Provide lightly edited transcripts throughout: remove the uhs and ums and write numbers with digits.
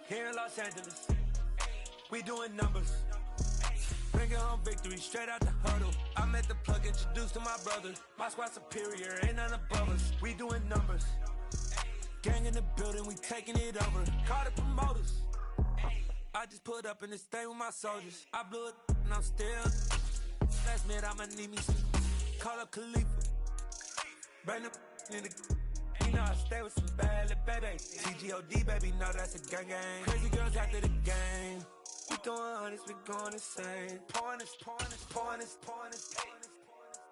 Here in Los Angeles, we doing numbers. Bringing home victory straight out the huddle. I met the plug, introduced to my brother. My squad superior, ain't none above us. We doing numbers. Gang in the building, we taking it over. Call the promoters. I just put up in this thing with my soldiers. I blew it and I'm still. Last minute I'ma need me some. Call up Khalifa. Bring the in the. You know I stay with some bad little baby. TGOD baby, no that's a gang gang. Crazy girls after the game. We throwing hundreds, we going insane. Pouring this.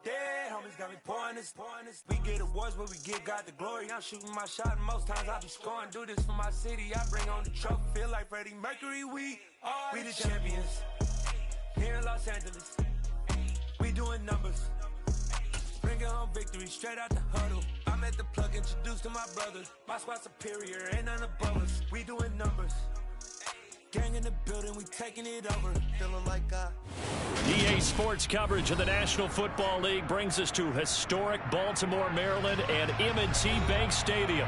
Dead homies got me pouring this. We get awards, but we give God the glory. I'm shooting my shot, and most times I be scoring. Do this for my city, I bring on the trophy. Feel like Freddie Mercury, we the champions. Here in Los Angeles, we doing numbers. Bringing home victory straight out the huddle. I met the plug, introduced to my brother. My squad superior, ain't none above us. We doing numbers. Gang in the building, we taking it over. Feeling like EA Sports coverage of the National Football League brings us to historic Baltimore, Maryland and M&T Bank Stadium.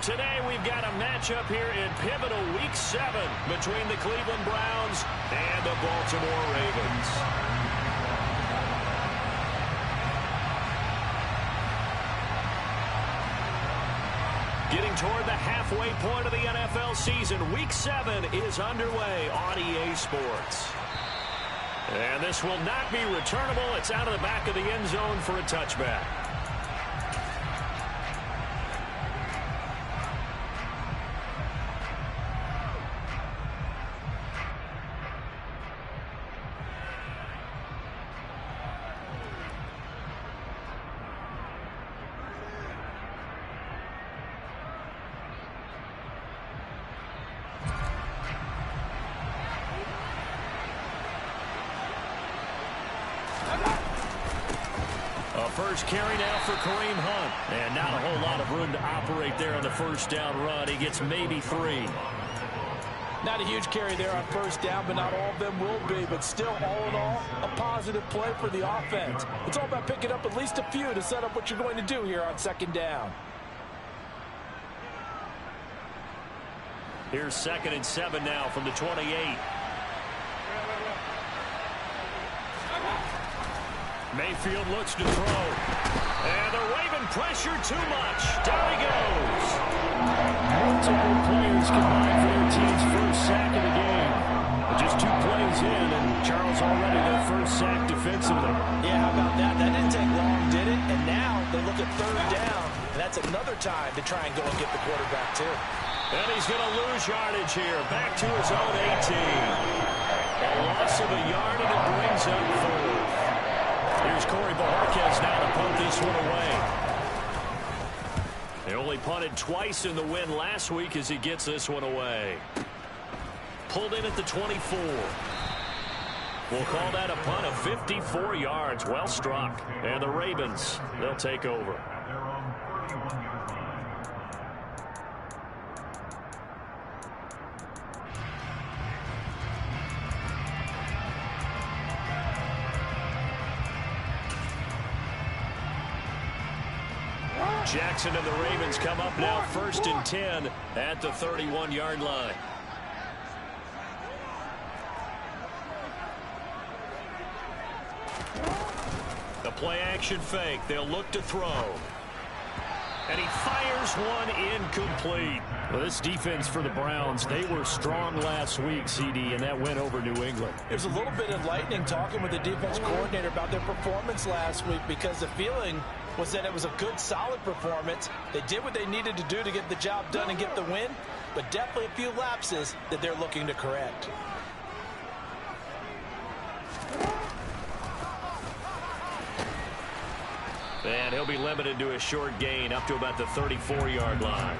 Today we've got a matchup here in pivotal Week 7 between the Cleveland Browns and the Baltimore Ravens. Getting toward the halfway point of the NFL season, Week 7 is underway on EA Sports. And this will not be returnable. It's out of the back of the end zone for a touchback. First carry now for Kareem Hunt. And not a whole lot of room to operate there on the first down run. He gets maybe 3. Not a huge carry there on first down, but not all of them will be. But still, all in all, a positive play for the offense. It's all about picking up at least a few to set up what you're going to do here on second down. Here's 2nd and 7 now from the 28. Mayfield looks to throw. And they're waving pressure too much. Down he goes. Multiple players combined for their team's first sack of the game. Just 2 plays in, and Charles already their first sack defensively. Yeah, how about that? That didn't take long, did it? And now they look at third down. And that's another time to try and go and get the quarterback, too. And he's going to lose yardage here. Back to his own 18. A loss of a yard, and it brings up 4. Here's Corey Boharquez now to punt this one away. They only punted twice in the win last week as he gets this one away. Pulled in at the 24. We'll call that a punt of 54 yards. Well struck. And the Ravens, they'll take over. Jackson and the Ravens come up now 1st and 10 at the 31-yard line. The play action fake. They'll look to throw. And he fires one incomplete. Well, this defense for the Browns, they were strong last week, CD, and that went over New England. There's a little bit of lightning talking with the defense coordinator about their performance last week because the feeling was that it was a good, solid performance. They did what they needed to do to get the job done and get the win, but definitely a few lapses that they're looking to correct. And he'll be limited to a short gain up to about the 34-yard line.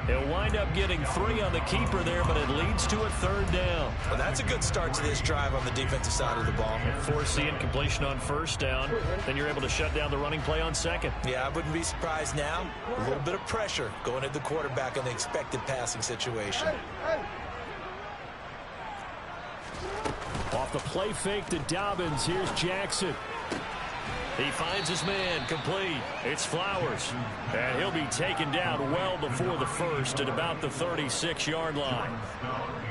He'll wind up getting 3 on the keeper there, but it leads to a 3rd down. Well, that's a good start to this drive on the defensive side of the ball. And force the incompletion on 1st down. Then you're able to shut down the running play on 2nd. Yeah, I wouldn't be surprised now. A little bit of pressure going at the quarterback on the expected passing situation. Off the play fake to Dobbins. Here's Jackson. He finds his man, complete. It's Flowers. And he'll be taken down well before the first at about the 36-yard line.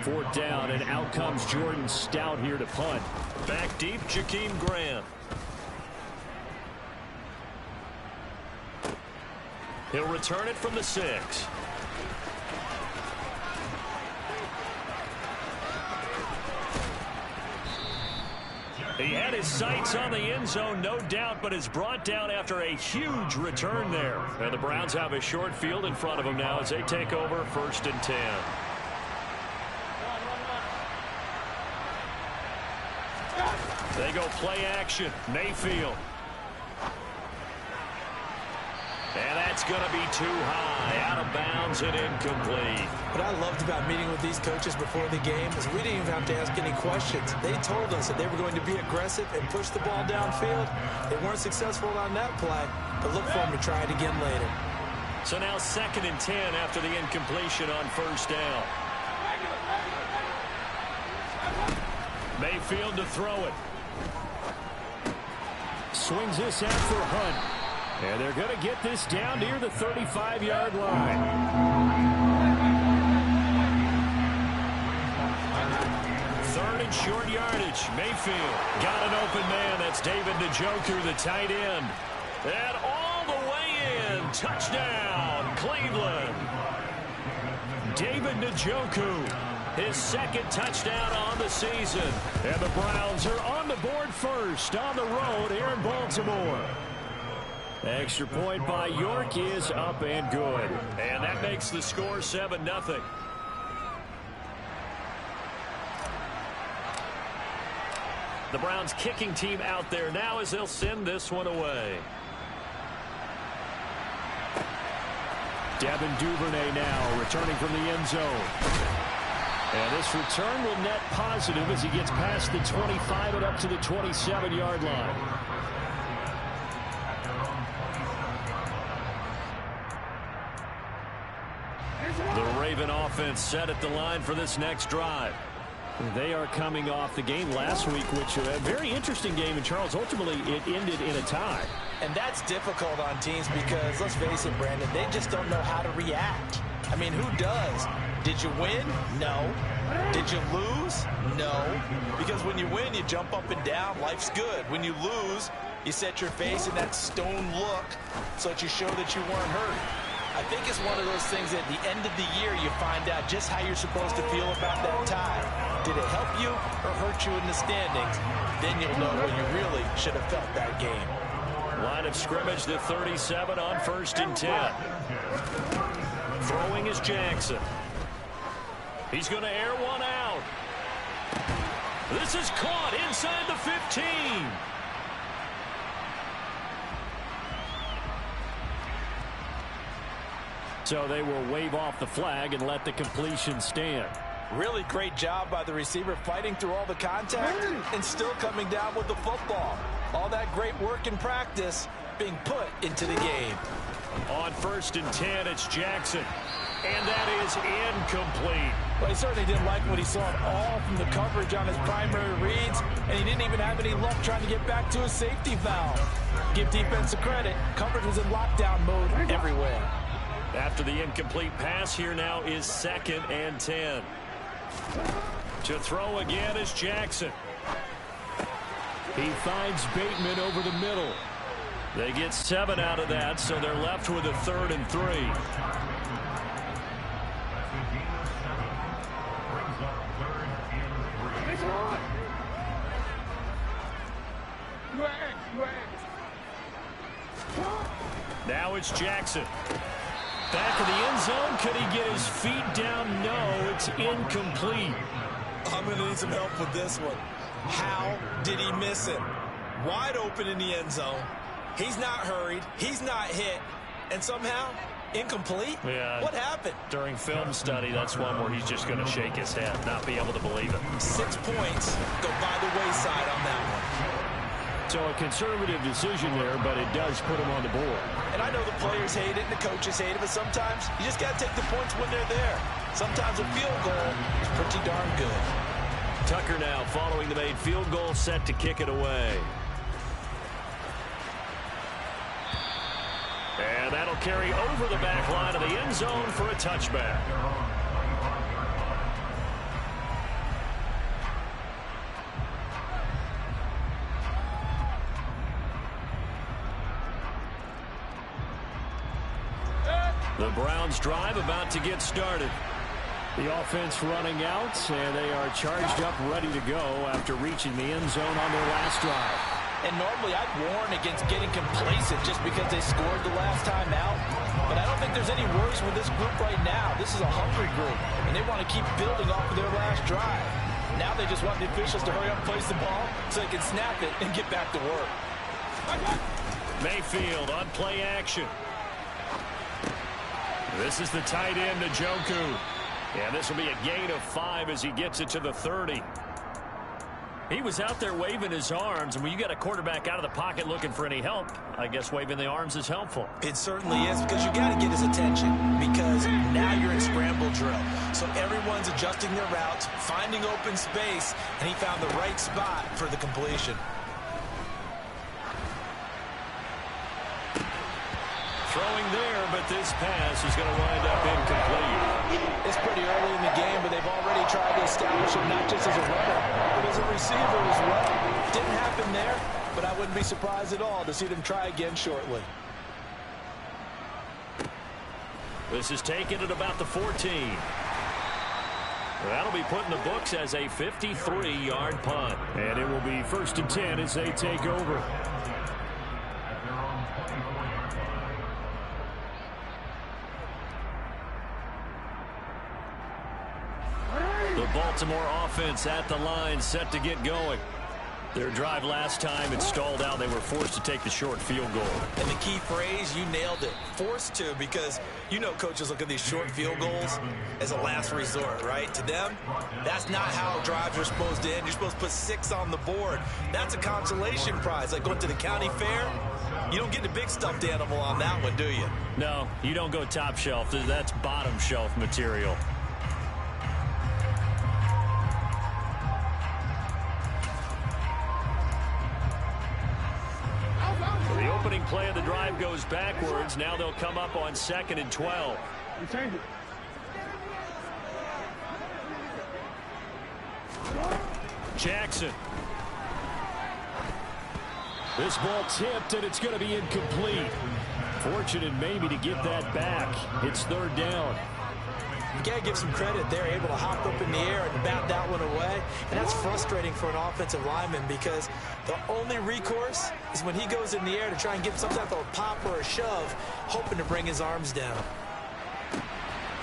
4th down, and out comes Jordan Stout here to punt. Back deep, Jakeem Grant. He'll return it from the 6. He had his sights on the end zone, no doubt, but is brought down after a huge return there. And the Browns have a short field in front of them now as they take over 1st and 10. They go play action. Mayfield. And that's going to be too high, out of bounds and incomplete. What I loved about meeting with these coaches before the game is we didn't even have to ask any questions. They told us that they were going to be aggressive and push the ball downfield. They weren't successful on that play, but look for them to try it again later. So now 2nd and 10 after the incompletion on 1st down. Mayfield to throw it. Swings this out for Hunt. And they're going to get this down near the 35-yard line. 3rd and short yardage. Mayfield got an open man. That's David Njoku, the tight end. And all the way in. Touchdown, Cleveland. David Njoku, his 2nd touchdown on the season. And the Browns are on the board first on the road here in Baltimore. Extra point by York is up and good. And that makes the score 7-0. The Browns kicking team out there now as they'll send this one away. Devin Duvernay now returning from the end zone. And this return will net positive as he gets past the 25 and up to the 27-yard line. The Raven offense set at the line for this next drive. They are coming off the game last week, which was a very interesting game in Charles. Ultimately, it ended in a tie. And that's difficult on teams because, let's face it, Brandon, they just don't know how to react. I mean, who does? Did you win? No. Did you lose? No. Because when you win, you jump up and down. Life's good. When you lose, you set your face in that stone look so that you show that you weren't hurt. I think it's one of those things at the end of the year you find out just how you're supposed to feel about that tie. Did it help you or hurt you in the standings? Then you'll know where you really should have felt that game. Line of scrimmage, the 37 on 1st and 10. Throwing is Jackson. He's going to air one out. This is caught inside the 15. So they will wave off the flag and let the completion stand. Really great job by the receiver fighting through all the contact and still coming down with the football. All that great work in practice being put into the game. On 1st and 10, it's Jackson. And that is incomplete. Well, he certainly didn't like what he saw at all from the coverage on his primary reads, and he didn't even have any luck trying to get back to his safety valve. Give defense a credit. Coverage was in lockdown mode everywhere. After the incomplete pass, here now is 2nd and 10. To throw again is Jackson. He finds Bateman over the middle. They get 7 out of that, so they're left with a 3rd and 3. Now it's Jackson. Back in the end zone. Could he get his feet down? No, it's incomplete. I'm going to need some help with this one. How did he miss him? Wide open in the end zone. He's not hurried. He's not hit. And somehow, incomplete? Yeah. What happened? During film study, that's one where he's just going to shake his head, not be able to believe it. 6 points go by the wayside on that one. So a conservative decision there, but it does put him on the board. And I know the players hate it and the coaches hate it, but sometimes you just got to take the points when they're there. Sometimes a field goal is pretty darn good. Tucker now following the made field goal, set to kick it away. And that'll carry over the back line of the end zone for a touchback. The Browns drive about to get started. The offense running out, and they are charged up, ready to go after reaching the end zone on their last drive. And normally I'd warn against getting complacent just because they scored the last time out. But I don't think there's any worries with this group right now. This is a hungry group, and they want to keep building off of their last drive. Now they just want the officials to hurry up and place the ball so they can snap it and get back to work. Mayfield on play action. This is the tight end, Njoku. And this will be a gain of 5 as he gets it to the 30. He was out there waving his arms, and when you got a quarterback out of the pocket looking for any help, I guess waving the arms is helpful. It certainly is, because you got to get his attention, because now you're in scramble drill. So everyone's adjusting their routes, finding open space, and he found the right spot for the completion. Throwing there, but this pass is going to wind up incomplete. It's pretty early in the game, but they've already tried to establish him not just as a runner, but as a receiver as well. Didn't happen there, but I wouldn't be surprised at all to see them try again shortly. This is taken at about the 14. That'll be put in the books as a 53-yard punt. And it will be 1st and 10 as they take over. The Baltimore offense at the line, set to get going. Their drive last time, it stalled out. They were forced to take the short field goal. And the key phrase, you nailed it. Forced to, because you know coaches look at these short field goals as a last resort, right? To them, that's not how drives are supposed to end. You're supposed to put 6 on the board. That's a consolation prize. Like going to the county fair, you don't get the big stuffed animal on that one, do you? No, you don't go top shelf. That's bottom shelf material. The opening play of the drive goes backwards. Now they'll come up on 2nd and 12. Jackson. This ball tipped, and it's going to be incomplete. Fortunate maybe to get that back. It's 3rd down. You got to give some credit. They're able to hop up in the air and bat that one away. And that's frustrating for an offensive lineman, because the only recourse is when he goes in the air to try and get some type of a pop or a shove, hoping to bring his arms down.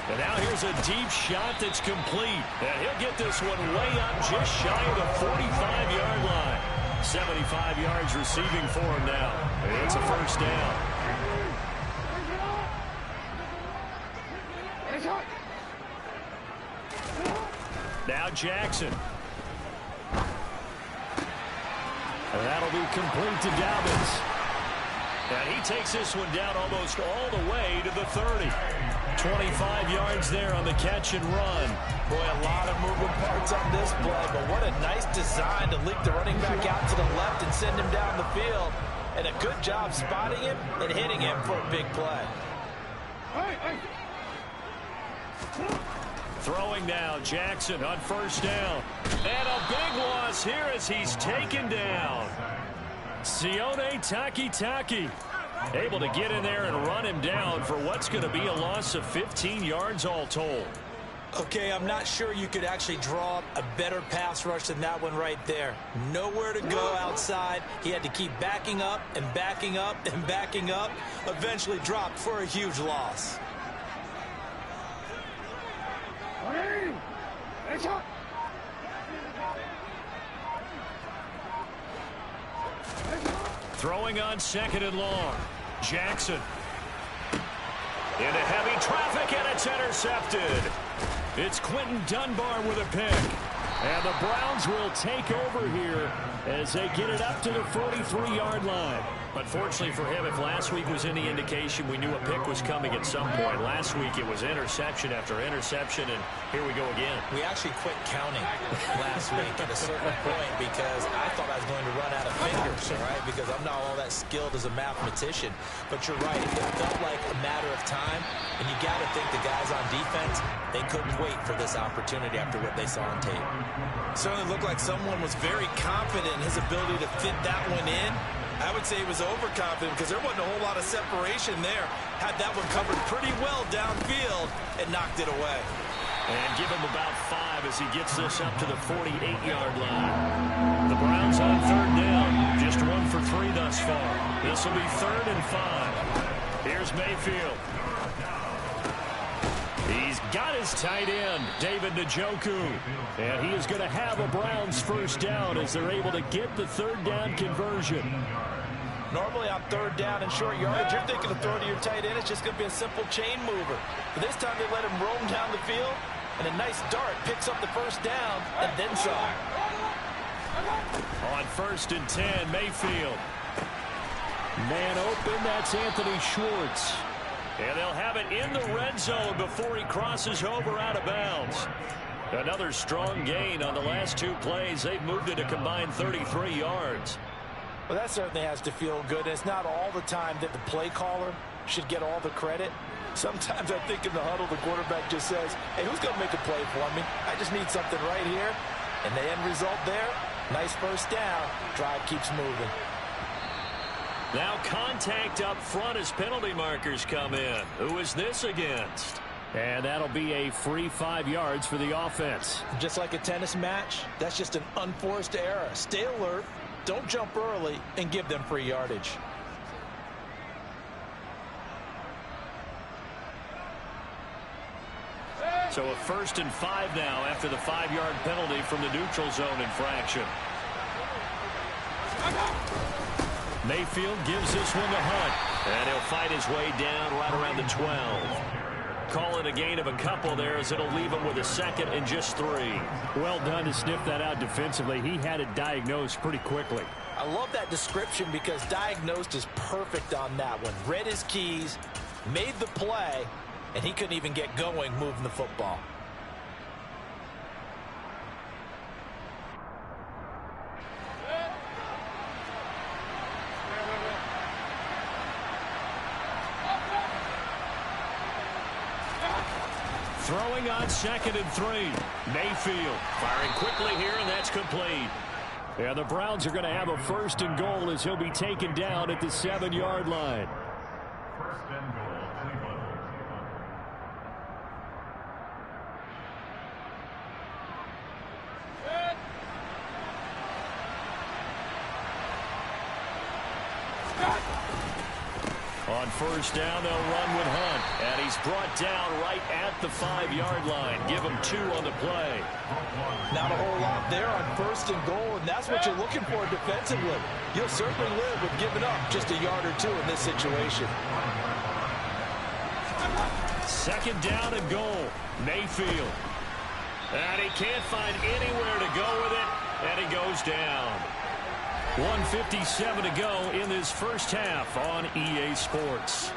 And now here's a deep shot that's complete. And he'll get this one way up just shy of the 45-yard line. 75 yards receiving for him now. And it's a 1st down. Now Jackson. And that'll be complete to Dobbins. And he takes this one down almost all the way to the 30. 25 yards there on the catch and run. Boy, a lot of moving parts on this play, but what a nice design to leak the running back out to the left and send him down the field. And a good job spotting him and hitting him for a big play. Throwing now, Jackson on 1st down. And a big loss here as he's taken down. Sione Takitaki able to get in there and run him down for what's going to be a loss of 15 yards all told. Okay, I'm not sure you could actually draw up a better pass rush than that one right there. Nowhere to go outside. He had to keep backing up and backing up and backing up. Eventually dropped for a huge loss. Throwing on 2nd and long. Jackson. Into heavy traffic, and it's intercepted. It's Quentin Dunbar with a pick. And the Browns will take over here as they get it up to the 43-yard line. Unfortunately for him, if last week was any indication, we knew a pick was coming at some point. Last week it was interception after interception, and here we go again. We actually quit counting last week at a certain point because I thought I was going to run out of fingers, all right, because I'm not all that skilled as a mathematician. But you're right, it felt like a matter of time, and you got to think the guys on defense, they couldn't wait for this opportunity after what they saw on tape. Certainly looked like someone was very confident in his ability to fit that one in. I would say he was overconfident because there wasn't a whole lot of separation there. Had that one covered pretty well downfield and knocked it away. And give him about 5 as he gets this up to the 48-yard line. The Browns on third down. Just 1 for 3 thus far. This will be 3rd and 5. Here's Mayfield. He's got his tight end, David Njoku. And he is going to have a Browns first down as they're able to get the third down conversion. Normally on third down and short yardage, you're thinking of throwing to your tight end. It's just going to be a simple chain mover. But this time they let him roam down the field, and a nice dart picks up the first down and then some. On 1st and 10, Mayfield. Man open, that's Anthony Schwartz. And they'll have it in the red zone before he crosses over out of bounds. Another strong gain on the last 2 plays. They've moved it a combined 33 yards. Well, that certainly has to feel good. It's not all the time that the play caller should get all the credit. Sometimes I think in the huddle, the quarterback just says, hey, who's going to make a play for me? I just need something right here. And the end result there, nice first down. Drive keeps moving. Now contact up front as penalty markers come in. Who is this against? And that'll be a free 5 yards for the offense. Just like a tennis match, that's just an unforced error. Stay alert, don't jump early, and give them free yardage. So a 1st and 5 now after the 5-yard penalty from the neutral zone infraction. Mayfield gives this one to Hunt, and he'll fight his way down right around the 12. Call it a gain of a couple there as it'll leave him with a 2nd and just 3. Well done to sniff that out defensively. He had it diagnosed pretty quickly. I love that description because diagnosed is perfect on that one. Read his keys, made the play, and he couldn't even get going moving the football. Throwing on 2nd and 3. Mayfield firing quickly here, and that's complete. Yeah, the Browns are going to have a 1st and goal as he'll be taken down at the 7-yard line. 1st and goal, Cleveland. On 1st down, they'll run with Hunt. And he's brought down right at the 5-yard line. Give him 2 on the play. Not a whole lot there on 1st and goal, and that's what you're looking for defensively. You'll certainly live with giving up just a yard or 2 in this situation. 2nd down and goal. Mayfield. And he can't find anywhere to go with it, and he goes down. 1:57 to go in this first half on EA Sports.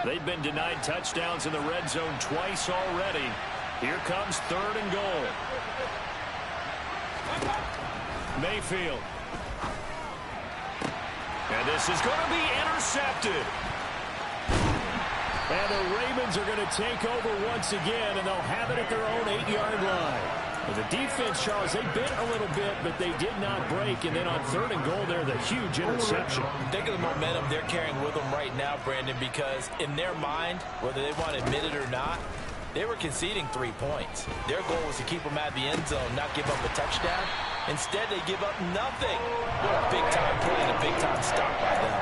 They've been denied touchdowns in the red zone twice already. Here comes 3rd and goal. Mayfield. And this is going to be intercepted. And the Ravens are going to take over once again, and they'll have it at their own 8-yard line. Well, the defense, Charles, they bit a little bit, but they did not break. And then on 3rd and goal there, the huge interception. Think of the momentum they're carrying with them right now, Brandon, because in their mind, whether they want to admit it or not, they were conceding 3 points. Their goal was to keep them out of the end zone, not give up a touchdown. Instead, they give up nothing. What a big-time play and a big-time stop by them.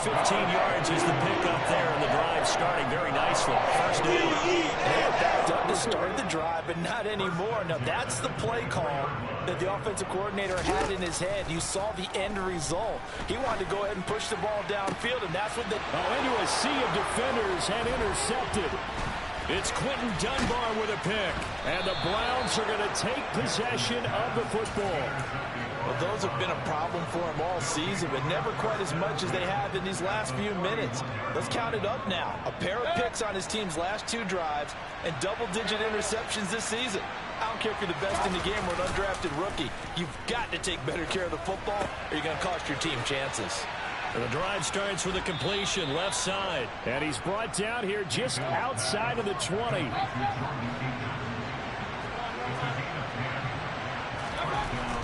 15 yards is the pickup there, and the drive starting very nicely. 1st down. They had backed up to start the drive, but not anymore. Now, that's the play call that the offensive coordinator had in his head. You saw the end result. He wanted to go ahead and push the ball downfield, and that's what they... Into a sea of defenders and intercepted. It's Quentin Dunbar with a pick. And the Browns are going to take possession of the football. Well, those have been a problem for him all season, but never quite as much as they have in these last few minutes. Let's count it up now. A pair of picks on his team's last 2 drives and double-digit interceptions this season. I don't care if you're the best in the game or an undrafted rookie. You've got to take better care of the football or you're going to cost your team chances. And the drive starts with a completion left side. And he's brought down here just outside of the 20.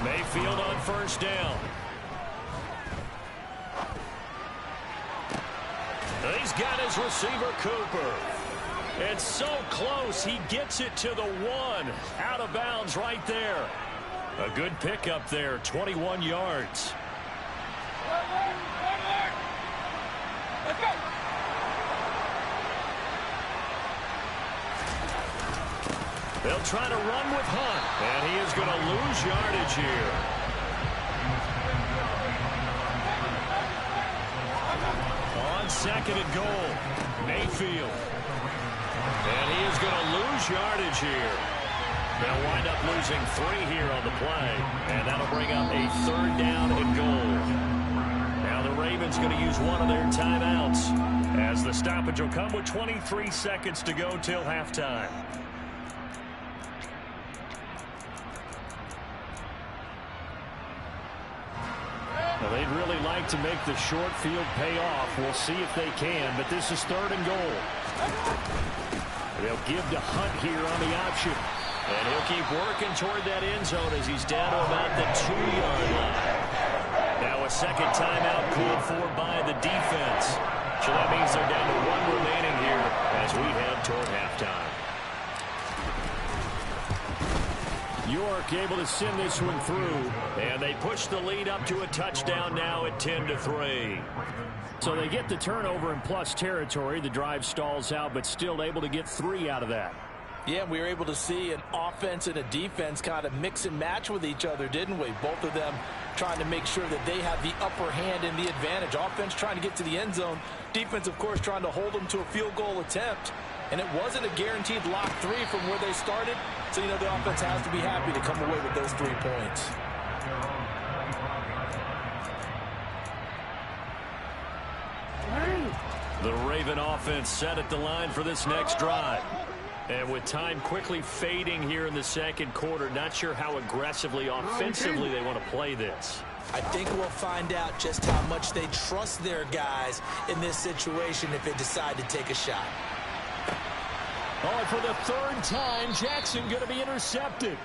Mayfield on first down. He's got his receiver, Cooper. It's so close, he gets it to the 1. Out of bounds right there. A good pickup there, 21 yards. They'll try to run with Hunt, and he is going to lose yardage here. On second and goal, Mayfield. And he is going to lose yardage here. They'll wind up losing 3 here on the play, and that'll bring up a 3rd down and goal. Now the Ravens going to use one of their timeouts, as the stoppage will come with 23 seconds to go till halftime. Well, they'd really like to make the short field pay off. We'll see if they can, but this is 3rd and goal. They'll give to Hunt here on the option. And he'll keep working toward that end zone as he's down to about the 2-yard line. Now a second timeout called for by the defense. So that means they're down to 1 remaining here as we head toward halftime. York able to send this one through. And they push the lead up to a touchdown now at 10-3. So they get the turnover in plus territory. The drive stalls out, but still able to get 3 out of that. Yeah, we were able to see an offense and a defense kind of mix and match with each other, didn't we? Both of them trying to make sure that they have the upper hand and the advantage. Offense trying to get to the end zone. Defense, of course, trying to hold them to a field goal attempt. And it wasn't a guaranteed lock 3 from where they started. So, you know, the offense has to be happy to come away with those 3 points. The Raven offense set at the line for this next drive. And with time quickly fading here in the second quarter, not sure how aggressively, offensively they want to play this. I think we'll find out just how much they trust their guys in this situation if they decide to take a shot. Oh, for the 3rd time, Jackson going to be intercepted.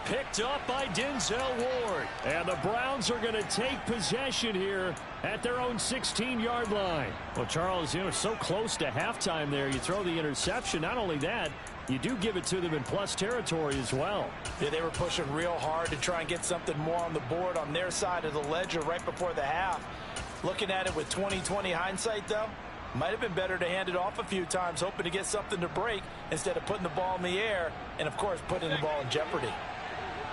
Picked up by Denzel Ward. And the Browns are going to take possession here at their own 16-yard line. Well, Charles, you know, so close to halftime there. You throw the interception. Not only that, you do give it to them in plus territory as well. Yeah, they were pushing real hard to try and get something more on the board on their side of the ledger right before the half. Looking at it with 20/20 hindsight, though, might have been better to hand it off a few times, hoping to get something to break instead of putting the ball in the air and, of course, putting the ball in jeopardy.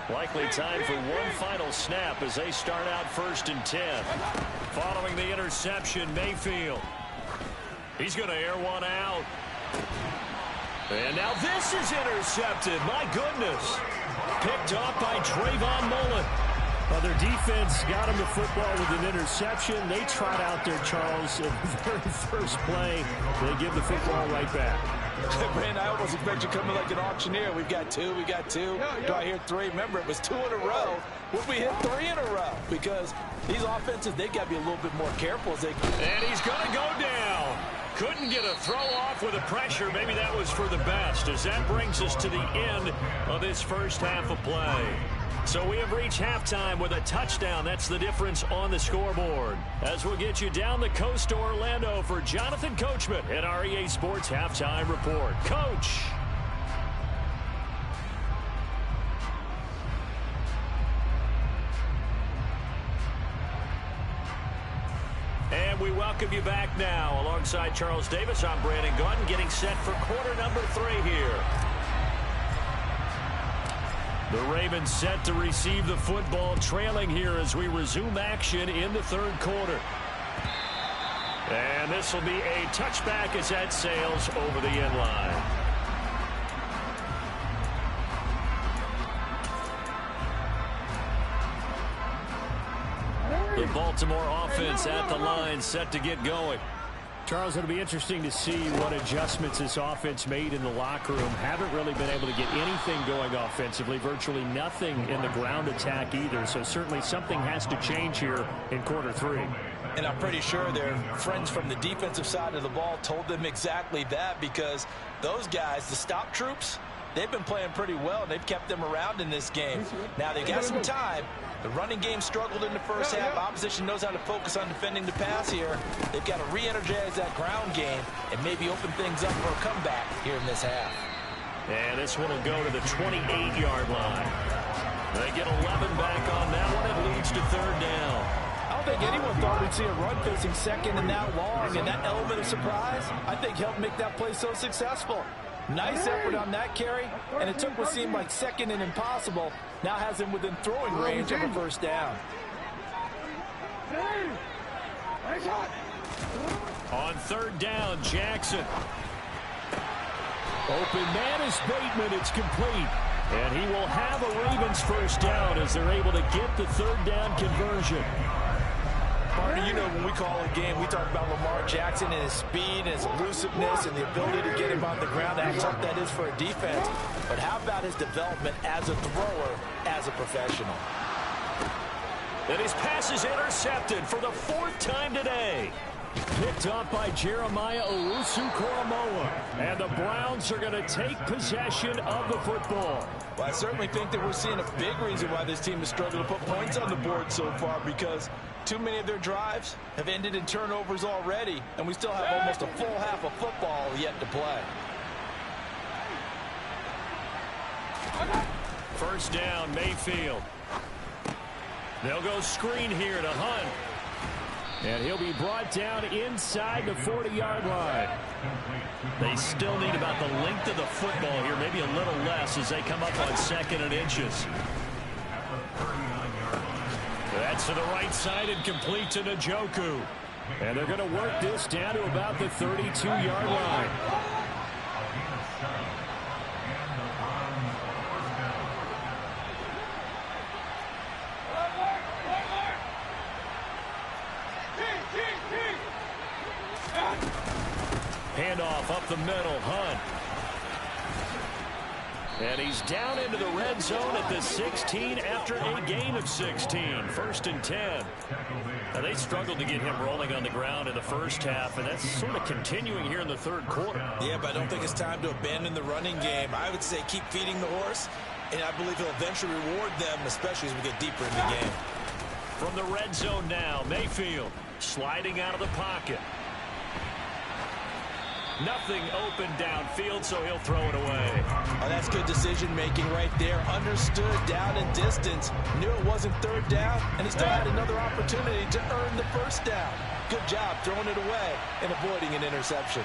Likely time for one final snap as they start out 1st and 10. Following the interception, Mayfield. He's going to air one out. And now this is intercepted. My goodness. Picked off by Trayvon Mullen. Well, their defense got him the football with an interception. They trot out there, Charles, at the very first play. They give the football right back. Man, I almost expect you coming like an auctioneer. We've got 2, we got 2. Do I hear 3? Remember, it was 2 in a row. Would we hit 3 in a row? Because these offenses, they got to be a little bit more careful as they... And he's going to go down. Couldn't get a throw off with the pressure. Maybe that was for the best, as that brings us to the end of this first half of play. So we have reached halftime with a touchdown. That's the difference on the scoreboard. As we'll get you down the coast to Orlando for Jonathan Coachman at our EA Sports Halftime Report. Coach. And we welcome you back now. Alongside Charles Davis, I'm Brandon Gaudin, getting set for quarter number 3 here. The Ravens set to receive the football, trailing here as we resume action in the third quarter. And this will be a touchback as that sails over the end line. The Baltimore offense at the line, set to get going. Charles, it'll be interesting to see what adjustments this offense made in the locker room. Haven't really been able to get anything going offensively, virtually nothing in the ground attack either. So certainly something has to change here in quarter three. And I'm pretty sure their friends from the defensive side of the ball told them exactly that, because those guys, the stop troops, they've been playing pretty well, and they've kept them around in this game. Now they've got some time. The running game struggled in the first half. Opposition knows how to focus on defending the pass here. They've got to re-energize that ground game and maybe open things up for a comeback here in this half. And this one will go to the 28-yard line. They get 11 back on that one. It leads to third down. I don't think anyone thought we'd see a run facing second and that long, and that element of surprise, I think, helped make that play so successful. Nice effort on that carry, and it took what seemed like second and impossible. Now has him within throwing range of a first down. On third down, Jackson. Open man is Bateman. It's complete. And he will have a Ravens first down as they're able to get the third down conversion. Barney, you know, when we call a game, we talk about Lamar Jackson and his speed and his elusiveness and the ability to get him on the ground, how tough that is for a defense. But how about his development as a thrower, as a professional? And his pass is intercepted for the fourth time today. Picked up by Jeremiah Owusu-Koramoah. And the Browns are going to take possession of the football. Well, I certainly think that we're seeing a big reason why this team has struggled to put points on the board so far, because too many of their drives have ended in turnovers already, and we still have almost a full half of football yet to play. First down, Mayfield. They'll go screen here to Hunt. And he'll be brought down inside the 40-yard line. They still need about the length of the football here, maybe a little less as they come up on second and inches. That's to the right side and complete to Njoku. And they're going to work this down to about the 32-yard line. Handoff up the middle, Hunt. And he's down into the red zone at the 16 after a gain of 16. First and 10. Now they struggled to get him rolling on the ground in the first half, and that's sort of continuing here in the third quarter. Yeah, but I don't think it's time to abandon the running game. I would say keep feeding the horse, and I believe he'll eventually reward them, especially as we get deeper in the game. From the red zone now, Mayfield sliding out of the pocket. Nothing open downfield, so he'll throw it away. Oh, that's good decision-making right there. Understood down and distance. Knew it wasn't third down, and he still had another opportunity to earn the first down. Good job throwing it away and avoiding an interception.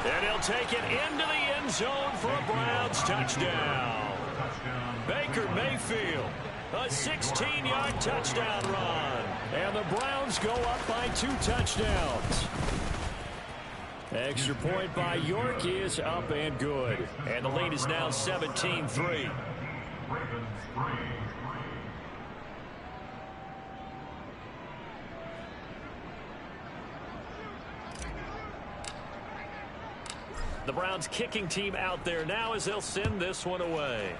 And he'll take it into the end zone for a Browns touchdown. Baker Mayfield, a 16-yard touchdown run. And the Browns go up by 2 touchdowns. Extra point by York is up and good. And the lead is now 17-3. The Browns kicking team out there now as they'll send this one away.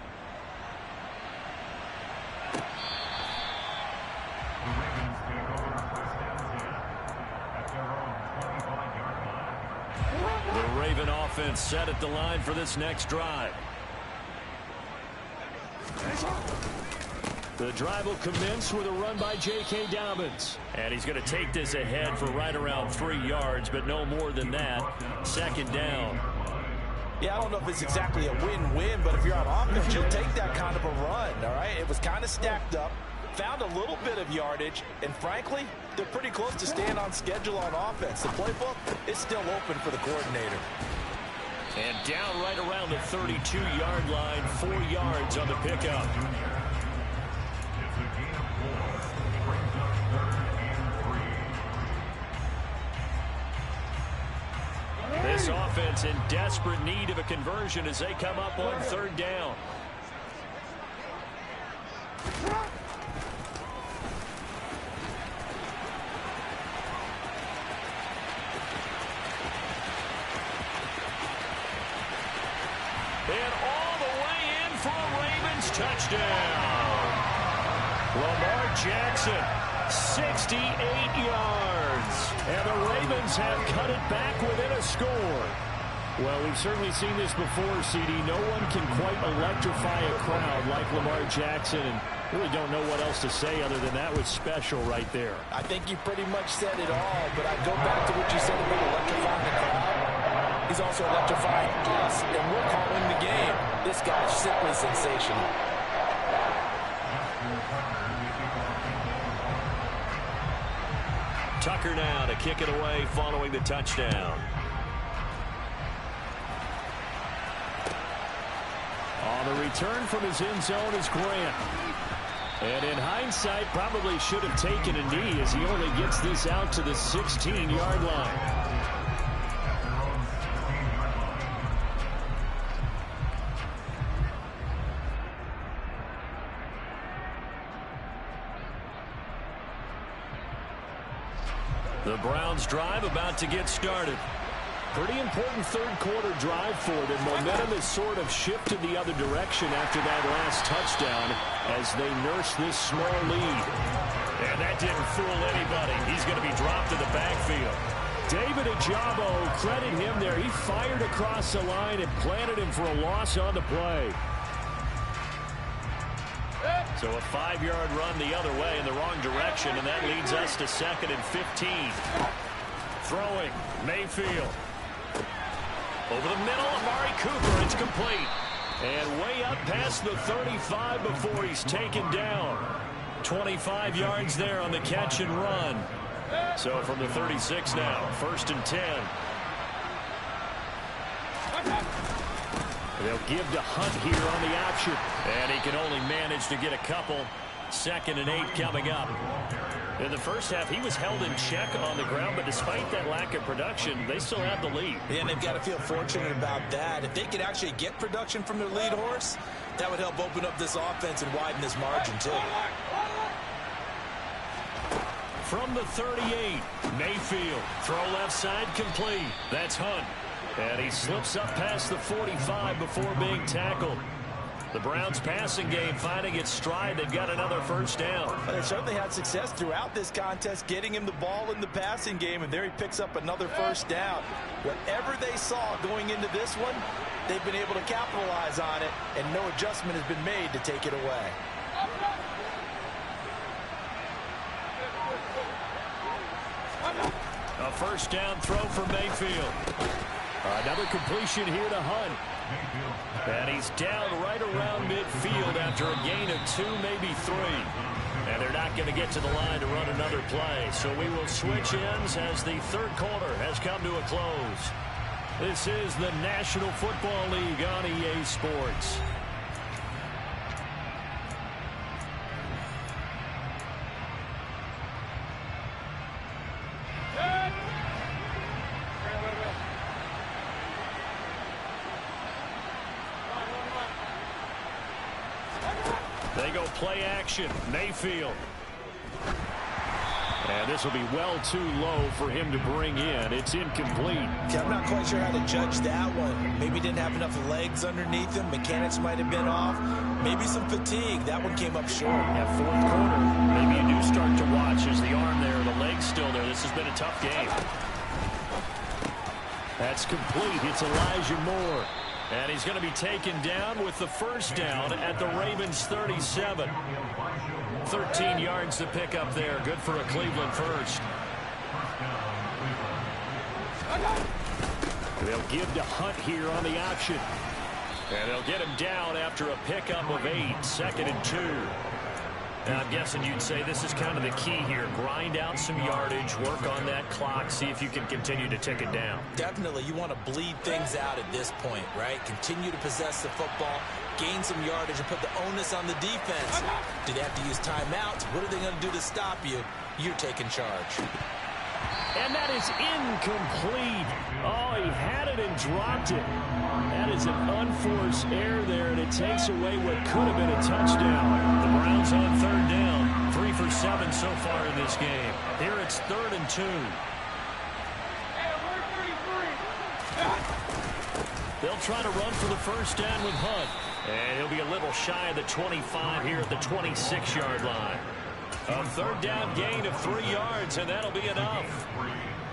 The Raven offense set at the line for this next drive. The drive will commence with a run by J.K. Dobbins. And he's going to take this ahead for right around 3 yards, but no more than that. Second down. Yeah, I don't know if it's exactly a win-win, but if you're on offense, you'll take that kind of a run, all right? It was kind of stacked up, found a little bit of yardage, and frankly, they're pretty close to staying on schedule on offense. The playbook is still open for the coordinator. And down right around the 32-yard line, 4 yards on the pickup. It's a gain of 4. Brings up 3rd and 3. This offense in desperate need of a conversion as they come up on 3rd down. And all the way in for a Ravens touchdown. Lamar Jackson, 68 yards. And the Ravens have cut it back within a score. Well, we've certainly seen this before, CD. No one can quite electrify a crowd like Lamar Jackson. And really don't know what else to say other than that was special right there. I think you pretty much said it all, but I go back to what you said about electrifying the crowd. He's also electrifying us, and we're calling the game. This guy's simply sensational. Tucker now to kick it away following the touchdown. On the return from his end zone is Grant. And in hindsight, probably should have taken a knee as he only gets this out to the 16-yard line. The Browns drive about to get started. Pretty important third-quarter drive for them. Momentum has sort of shifted the other direction after that last touchdown as they nurse this small lead. And that didn't fool anybody. He's going to be dropped to the backfield. David Ajabo, credit him there. He fired across the line and planted him for a loss on the play. So a 5-yard run the other way in the wrong direction, and that leads us to 2nd and 15. Throwing, Mayfield. Over the middle, Amari Cooper, it's complete. And way up past the 35 before he's taken down. 25 yards there on the catch and run. So from the 36 now, 1st and 10. They'll give to Hunt here on the option. And he can only manage to get a couple. 2nd and 8 coming up. In the first half, he was held in check on the ground, but despite that lack of production, they still have the lead. Yeah, and they've got to feel fortunate about that. If they could actually get production from their lead horse, that would help open up this offense and widen this margin, too. From the 38, Mayfield. Throw left side complete. That's Hunt. And he slips up past the 45 before being tackled. The Browns passing game finding its stride. They've got another 1st down. They certainly had success throughout this contest getting him the ball in the passing game, and there he picks up another 1st down. Whatever they saw going into this one, they've been able to capitalize on it, and no adjustment has been made to take it away. A 1st down throw for Mayfield. Another completion here to Hunt. And he's down right around midfield after a gain of 2, maybe 3. And they're not going to get to the line to run another play. So we will switch ends as the 3rd quarter has come to a close. This is the National Football League on EA Sports. They go play action. Mayfield. And this will be well too low for him to bring in. It's incomplete. Yeah, I'm not quite sure how to judge that one. Maybe didn't have enough legs underneath him. Mechanics might have been off. Maybe some fatigue. That one came up short. Yeah, 4th quarter. Maybe you do start to watch as the arm there, the leg's still there. This has been a tough game. That's complete. It's Elijah Moore. And he's going to be taken down with the 1st down at the Ravens 37. 13 yards to pick up there. Good for a Cleveland 1st. They'll give to Hunt here on the option. And they'll get him down after a pickup of 8. 2nd and 2. And I'm guessing you'd say this is kind of the key here. Grind out some yardage, work on that clock, see if you can continue to tick it down. Definitely, you want to bleed things out at this point, right? Continue to possess the football, gain some yardage, and put the onus on the defense. Do they have to use timeouts? What are they going to do to stop you? You're taking charge. And that is incomplete. Oh, he had it and dropped it. That is an unforced error there, and it takes away what could have been a touchdown. The Browns on third down. 3 for 7 so far in this game. Here it's 3rd and 2. They'll try to run for the first down with Hunt. And he'll be a little shy of the 25 here at the 26-yard line. A third down gain of 3 yards, and that'll be enough.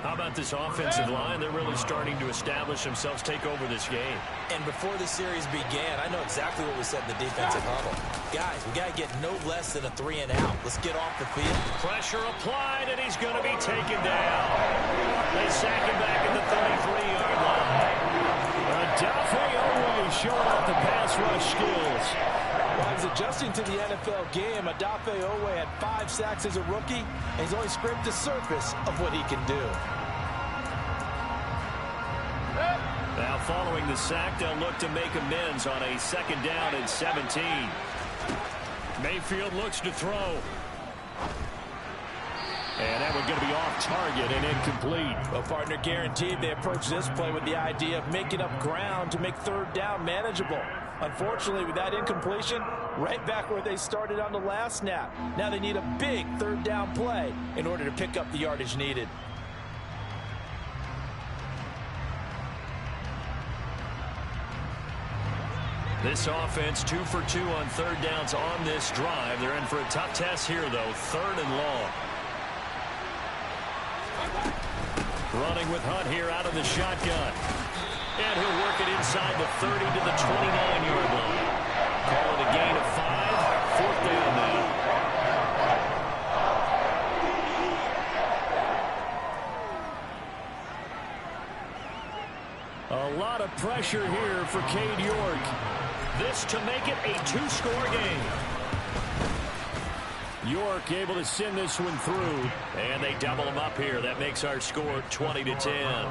How about this offensive line? They're really starting to establish themselves, take over this game. And before the series began, I know exactly what we said in the defensive huddle. Guys, we got to get no less than a 3 and out. Let's get off the field. Pressure applied, and he's going to be taken down. They sack him back at the 33-yard line. Owe showing off the pass rush skills. While he's adjusting to the NFL game, Owe had 5 sacks as a rookie, and he's only scraped the surface of what he can do. Now following the sack, they'll look to make amends on a 2nd down and 17. Mayfield looks to throw. And that one's going to be off target and incomplete. Well, partner, guaranteed they approach this play with the idea of making up ground to make 3rd down manageable. Unfortunately, with that incompletion, right back where they started on the last snap. Now they need a big 3rd down play in order to pick up the yardage needed. This offense 2 for 2 on 3rd downs on this drive. They're in for a tough test here, though. 3rd and long. Running with Hunt here out of the shotgun. And he'll work it inside the 30 to the 29-yard line. Call it a gain of 5. 4th down now. A lot of pressure here for Cade York. This to make it a 2-score game. York able to send this one through. And they double him up here. That makes our score 20-10.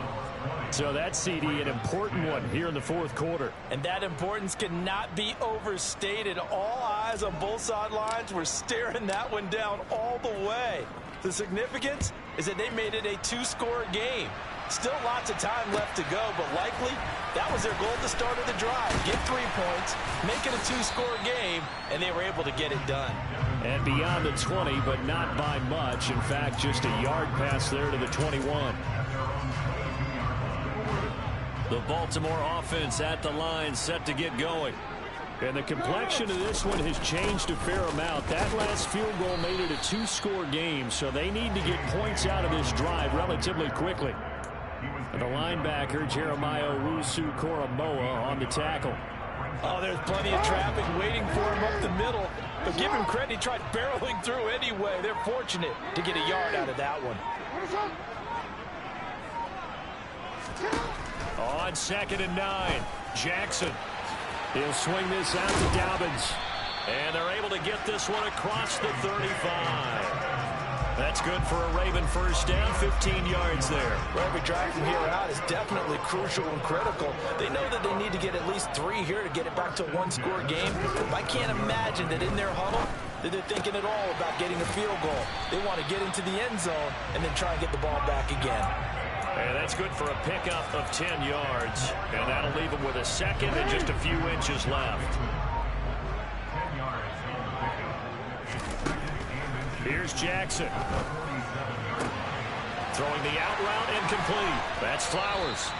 So that's, CD, an important one here in the 4th quarter. And that importance cannot be overstated. All eyes on both sidelines were staring that one down all the way. The significance is that they made it a 2-score game. Still lots of time left to go, but likely that was their goal at the start of the drive. Get 3 points, make it a 2-score game, and they were able to get it done. And beyond the 20, but not by much. In fact, just a yard pass there to the 21. The Baltimore offense at the line, set to get going. And the complexion of this one has changed a fair amount. That last field goal made it a 2-score game, so they need to get points out of this drive relatively quickly. And the linebacker, Jeremiah Owusu-Koramoah, on the tackle. Oh, there's plenty of traffic waiting for him up the middle. But give him credit, he tried barreling through anyway. They're fortunate to get a yard out of that one. On 2nd and 9, Jackson. He'll swing this out to Dobbins. And they're able to get this one across the 35. That's good for a Raven first down, 15 yards there. Well, every drive from here out is definitely crucial and critical. They know that they need to get at least 3 here to get it back to a 1-score game. I can't imagine that in their huddle that they're thinking at all about getting a field goal. They want to get into the end zone and then try and get the ball back again. And that's good for a pickup of 10 yards. And that'll leave them with a 2nd and just a few inches left. Here's Jackson. Throwing the out route, incomplete. That's Flowers.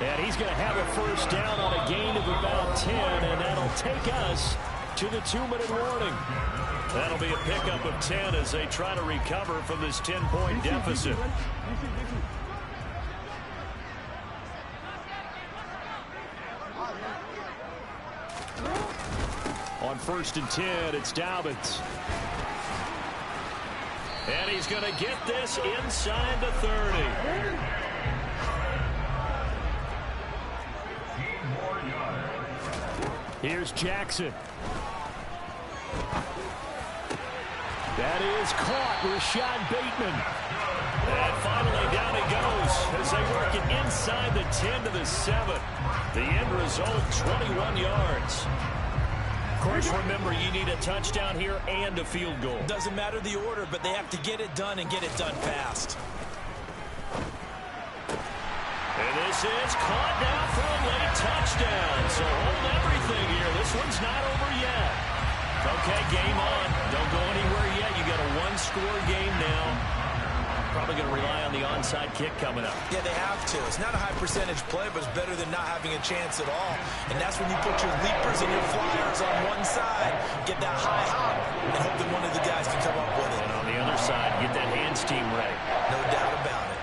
And he's going to have a first down on a gain of about 10, and that'll take us to the 2-minute warning. That'll be a pickup of 10 as they try to recover from this 10-point deficit. On 1st and 10, it's Dobbins. And he's going to get this inside the 30. Here's Jackson. That is caught. Rashad Bateman. And finally down he goes as they work it inside the 10 to the 7. The end result, 21 yards. Of course, remember, you need a touchdown here and a field goal. Doesn't matter the order, but they have to get it done and get it done fast. And this is caught now for a late touchdown. So hold everything here. This one's not over yet. Okay, game on. Don't go anywhere yet. You got a one-score game now. Probably going to rely on the onside kick coming up. Yeah, they have to. It's not a high percentage play, but it's better than not having a chance at all. And that's when you put your leapers and your flyers on one side, get that high hop, and hope that one of the guys can come up with it. And on the other side, get that hands team ready. No doubt about it.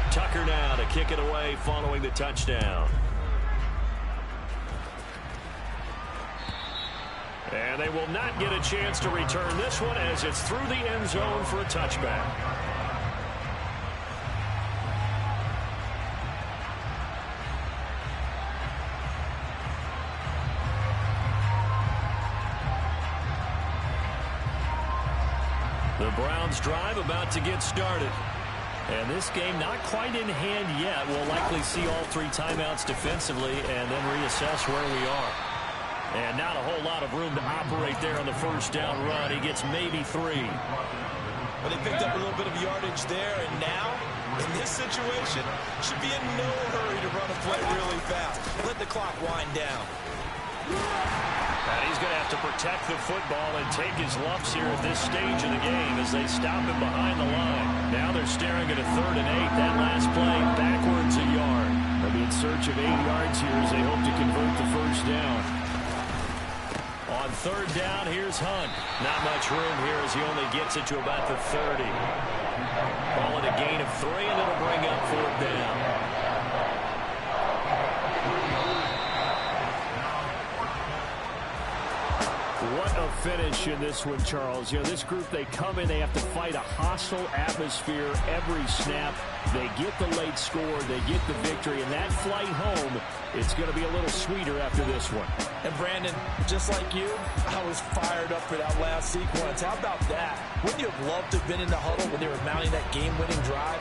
Tucker now to kick it away following the touchdown. And they will not get a chance to return this one as it's through the end zone for a touchback. The Browns drive about to get started. And this game not quite in hand yet. We'll likely see all 3 timeouts defensively and then reassess where we are. And not a whole lot of room to operate there on the first down run. He gets maybe 3. Well, they picked up a little bit of yardage there, and now, in this situation, should be in no hurry to run a play really fast. Let the clock wind down. And he's going to have to protect the football and take his lumps here at this stage of the game as they stop him behind the line. Now they're staring at a 3rd and 8. That last play, backwards a yard. They'll be in search of 8 yards here as they hope to convert the first down. On 3rd down, here's Hunt. Not much room here as he only gets it to about the 30. Call it a gain of 3, and it'll bring up 4th down. What a finish in this one, Charles. You know, this group, they come in, they have to fight a hostile atmosphere every snap. They get the late score, they get the victory, and that flight home, it's going to be a little sweeter after this one. And Brandon, just like you, I was fired up for that last sequence. How about that? Wouldn't you have loved to have been in the huddle when they were mounting that game-winning drive?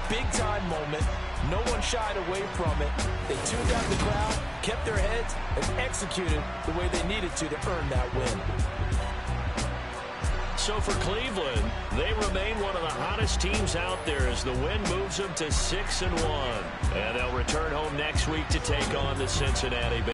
Big-time moment. No one shied away from it. They tuned out the crowd, kept their heads, and executed the way they needed to earn that win. So for Cleveland, they remain one of the hottest teams out there as the win moves them to 6-1. And they'll return home next week to take on the Cincinnati Bengals.